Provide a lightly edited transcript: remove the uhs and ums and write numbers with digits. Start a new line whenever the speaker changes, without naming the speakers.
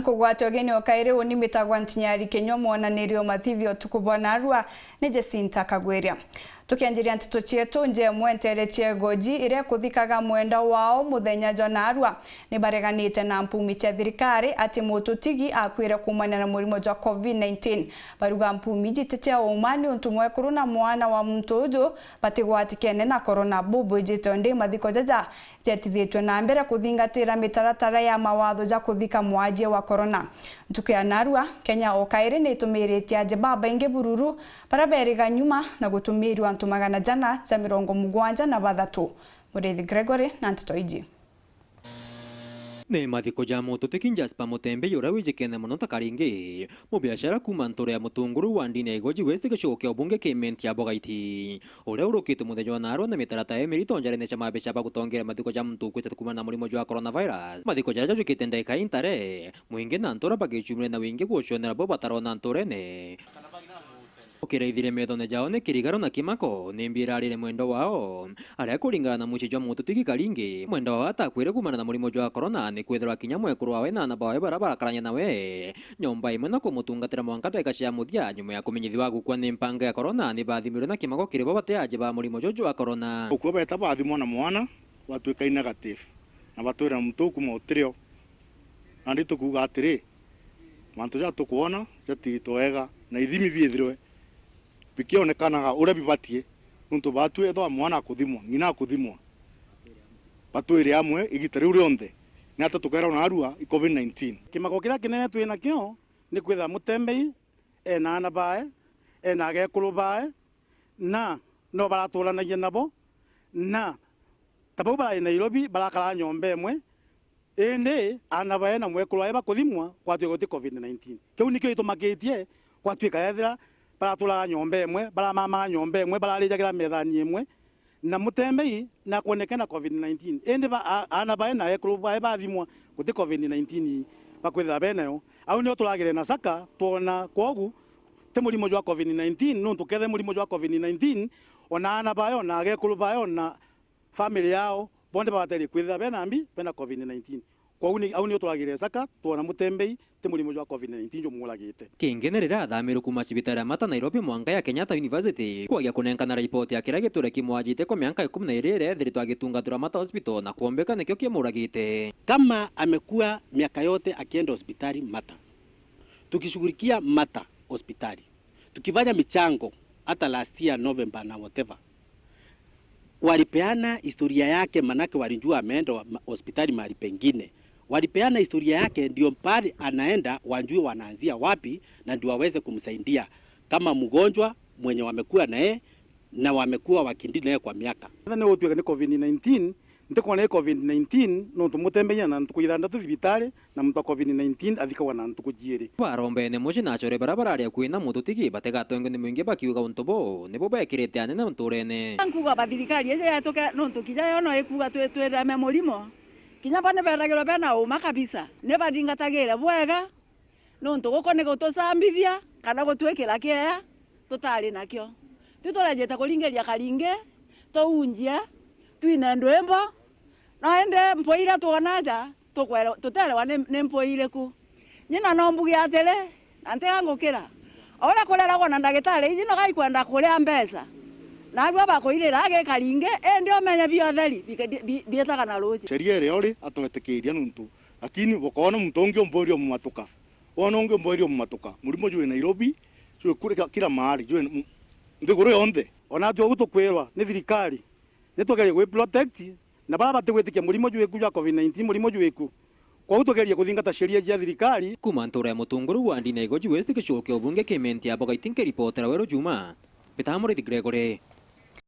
Ankugwatwo geni okaire unimitagwa ntinyari kenyo mwananirio mathithio tukubona arua ni Jacinta Kagweria. Tukianjiria ntito chietu nje mwentere chiegoji ire kuthikaga mwenda wao muthenya jona arua ni bareganite na mpumi cha thirikari ati mututigi akwire kumana na murimo jwa COVID-19 baruga mpumi jitetea umani untumwe kuruna mwana wa mtuju batigwatikene na corona bubu jitonde mathiko jaja jetithitwe na mbere kuthingatira mitaratara ya mawatho ja kuthika mwaje wa corona ntukia narua Kenya okaire ni tumiritie aje baba inge bururu baraberiga nyuma na gutumirwa magana jana za 73 Murithi Gregory na ntito iji
ne mathiko ja mututiki Jasper Mutembe yura wijikene muno takaringi mubiashara kuma ntore ya mutunguru wa ndini ya Igoji West gicuke obunge kimenti ya Bogaiti ure urukite muthenya na arwa na mitarata emirito njare ne chama besha bagutongera mathiko ja mtu kwita kuma na murimo jwa coronavirus mathiko ja jukite ndeka intare muinge na ntora bagicumire na winge gushonera bo batarona ntore ne ukireithire methone jao ne kirigaro na kimako nimbirarire mwendo wao aria kuringana na muci jwa mututiki karingi mwendo wao atakwire kumana na murimo jwa corona ni kwithirwa kinya mwekuru wawe na nabawe barabarakaranya nawe nyomba imwe na kumutungatira mwanka tweka cia muthia nyuma ya kumenyithwa gukwa ni mpanga ya corona ni bathimirwe na kimako kiribo bateaje ba murimo jojo wa corona
ukwo beta bathimwo na mwana watwika negative na batwira mtuku motrio andi tukuga atiri mantu ja tukuona jatirito wega na ithimi biithirwe bikionekanaga uria bibatie nuntu batu etho mwana akuthimwa ngina akuthimwa batwire amwe igitari uri onthe ni ata tukera na arua COVID-19
kimako kira kinene twina kio ni kwitha Mutembei ena ana bae ena agekuru bae na no baratulanagia nabo na tabo bara Nairobi barakara nyombe emwe ende ana bae na mwekuru bae bakuthimwa kwatwe goti COVID-19 kiu nikio itumakitie kwatwika yethira baratulaga nyombe emwe baramama nyombe emwe bararijagira methani emwe na Mutembei na kuonekana COVID-19 ende ana bae na ekuru bae bathimwa guti COVID-19 bakwitha benayo au nio turagire na saka tuona kogu te murimo jwa COVID-19 no tukethe murimo jwa COVID-19 ona ana bae na ekuru bae na family yao bonde bateri kwitha benambi bena COVID-19 kwa uni au nio turagire saka tuona Mutembei te murimo jwa COVID-19 jo mulagite
kingenerera thamiru kuma cibitara mata Nairobi mwanga ya Kenyatta University kwagia kunenkana report ya kira giture kimwajite kwa miaka 12 thiritwa gitungatura mata hospital na kuombeka nikio kimuragite
kama amekuwa miaka yote akienda hospitali mata tukishughulikia mata hospitali tukifanya michango hata last year November na whatever walipeana historia yake manake walijua ameenda hospitali mahali pengine walipeana historia yake ndio pale anaenda wanjue wanaanzia wapi na ndio waweze kumsaidia kama mgonjwa mwenye wamekuwa naye na wamekuwa wakindi naye kwa miaka.
Thane wotweka ni COVID-19 ndiko na COVID-19 no tumutembenya na tukuithanda thibitari na mtu COVID-19 athika wana ntukujiere.
Barombe ne moji na chore barabara ya kuina mututiki batega tongo ni mwinge bakiuga untobo ne boba ekirete ane na nturene.
Nkuga bathirikari eze yatoka no tukija yono ekuga twetwera memorimo. Kinya bane beragero bena uma kabisa ne badingatagera bwega no ntugoko ne gotosambithia kana gotwekera kea tutari nakyo tutorajeta kuringeria karinge tounjie twina ndwembo na ende mpoira tuonaja tukwera tutelewa ne mpoire ku nyina no mbugi atele antega ngukira ora kolera gona ndagitari iji no gaikwenda kuria mbesa na arua bakoirira age karinge ende omenya biotheri bietaga na roji
sheria ire ori atwetekiria nuntu lakini bokona mtongi omborio mumatuka ona onge omborio mumatuka murimo jwe Nairobi jwe kure kila mahali jwe ndigure onde
ona tu gutukwirwa ni thirikari nitugerie gwe protect na bara bategwetikia murimo jwe kujwa COVID-19 murimo jwe ku kwa gutugerie kuthingata sheria cia thirikari
kuma ntura ya mutunguru wa ndini ya Igoji West gicuke obunge kimenti ya Bogaiti report ra wero Juma Murithi Gregory